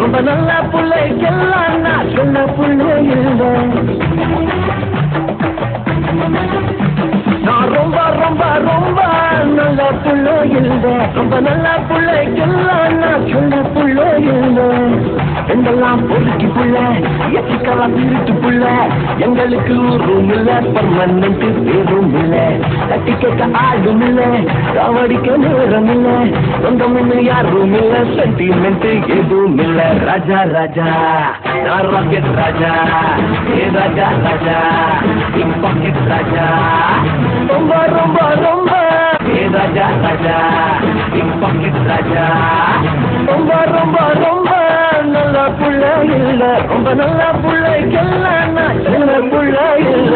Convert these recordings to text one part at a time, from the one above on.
ரொம்ப நல்ல பிள்ளைக்கெல்லாம் நான் சொன்ன பிள்ளை இல்லை. நான் ரொம்ப ரொம்ப ரொம்ப நல்ல பிள்ளை இல்லை. ரொம்ப நல்ல பிள்ளைக்கெல்லாம் நான் சொன்ன பிள்ளை இல்லை. எங்கெல்லாம் பொறுக்கி புள்ள எச்சிக்கலாம் திருட்டு புள்ள. எங்களுக்கு ரூம் இல்ல, பர்மனன்ட் பேரும் இல்ல, தட்டி கேட்க ஆடும் இல்ல, காவடிக்க நேரம் இல்ல, சொந்தம் யாரும் இல்ல, சென்டிமெண்ட் எதுவும் இல்ல. ராஜா ராஜா நான் ராக்கெட் ராஜா, ஏ ராஜா ராஜா பிக் பாக்கெட் ராஜா. ரொம்ப ரொம்ப ரொம்ப ஏ ராஜா ராஜா பிக் பாக்கெட் ராஜா. ரொம்ப ரொம்ப ரொம்ப நல்ல புள்ள இல்ல. ரொம்ப நல்ல பிள்ளைக்கெல்லாம் நான் சின்ன புள்ள இல்ல.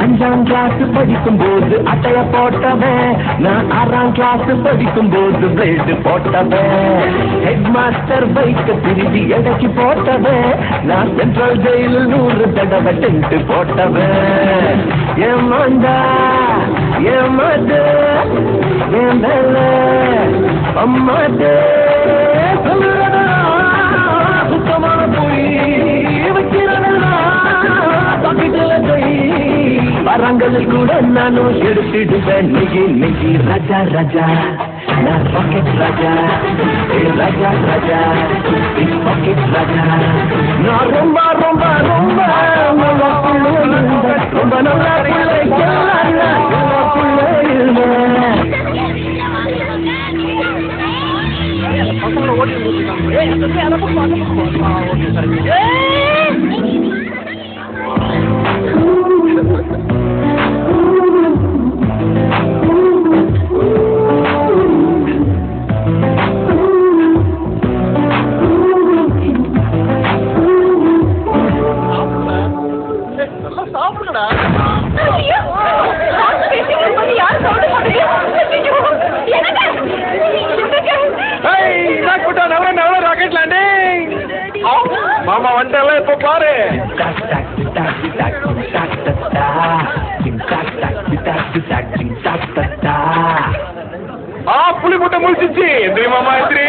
அஞ்சாம் கிளாஸ் படிக்கும் போது அட்டைய போட்டவன், நான் 6ஆம் கிளாஸ் படிக்கும் போது பிளேடு போட்டவன். ஹெட் மாஸ்டர் பைக்க திருடி எடைக்கு போட்டவன், நான் சென்ட்ரல் ஜெயிலில் 100 தடவை டென்ட் போட்டவன். ஏமாண்டா ஏமாது என் மேல அம்மாது சொல்லுறதா சுத்தமான போய் வைக்கிறதா பாக்கெட்டில் கை. வரங்களில் கூட நானும் எடுத்துடுவேன் நெகி நெகி. ராஜா ராஜா நான் பாக்கெட் ராஜா, ஏ ராஜா ராஜா பிக் பாக்கெட் ராஜா. நான் ரொம்ப ரொம்ப ரொம்ப நல்ல புள்ள இல்லை. ரொம்ப நல்ல பிள்ளைக்கெல்லாம் நான் நல்ல புள்ள இல்லை. மாமா வந்துட்டல இப்ப பாரு. புளி முட்டை முடிச்சிச்சு எந்திரி மாமா எந்திரி.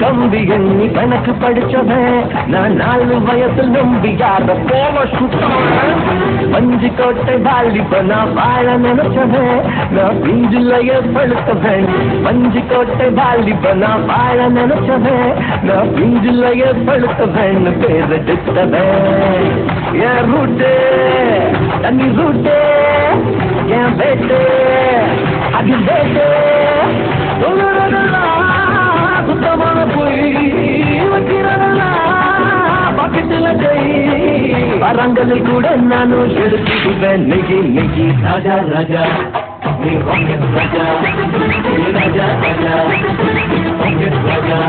கம்பி எண்ணி கணக்கு படிச்சவன், நான் 4 வயசில் நம்பி யார போல சுத்தவன். பஞ்சு கோட்டை வாலிப நான் வாழ நினைச்சவன், நான் பிஞ்சிலையே பழுத்தவன். பஞ்சு கோட்டை வாலிப நான் வாழ நினைச்சவன், நான் பிஞ்சிலையே பழுத்தவன். பேர் எடுத்தவன் என் ரூட்டு தண்ணி ரூட்டு, என் பேட்டு அது பேட்டு. சுத்தமான போய் வைக்கிறதா பாக்கெட்டில் கை. வரங்களில் கூட நானும் எடுத்துக்குவேன் நெகி நெகி. ராஜா ராஜா நீ பாக்கெட் ராஜா, ராஜா ராஜா பாக்கெட் ராஜா.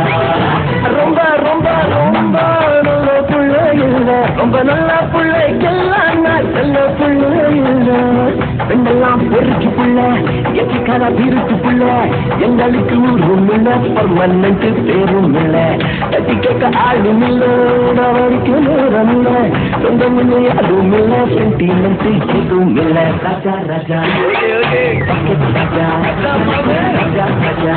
ரொம்ப ரொம்ப ரொம்ப நல்ல புள்ள இல்லை. ரொம்ப நல்ல பிள்ளைக்கெல்லாம் நான் நல்ல புள்ள இல்லை. பெண்ணெல்லாம் பொறுக்கி புள்ள எச்சிக்கான திருட்டு புள்ள. எங்களுக்கு ரூம் இல்ல, பர்மனன்ட் பேரும் இல்ல, தட்டி கேட்க ஆளும் இல்ல, வரைக்கும் நேரம் இல்ல, சொந்தம் இல்லை யாரும் இல்ல, சென்டிமெண்ட் எதுவும் இல்ல. ராஜா ராஜா பாக்கெட் ராஜா, ராஜா ராஜா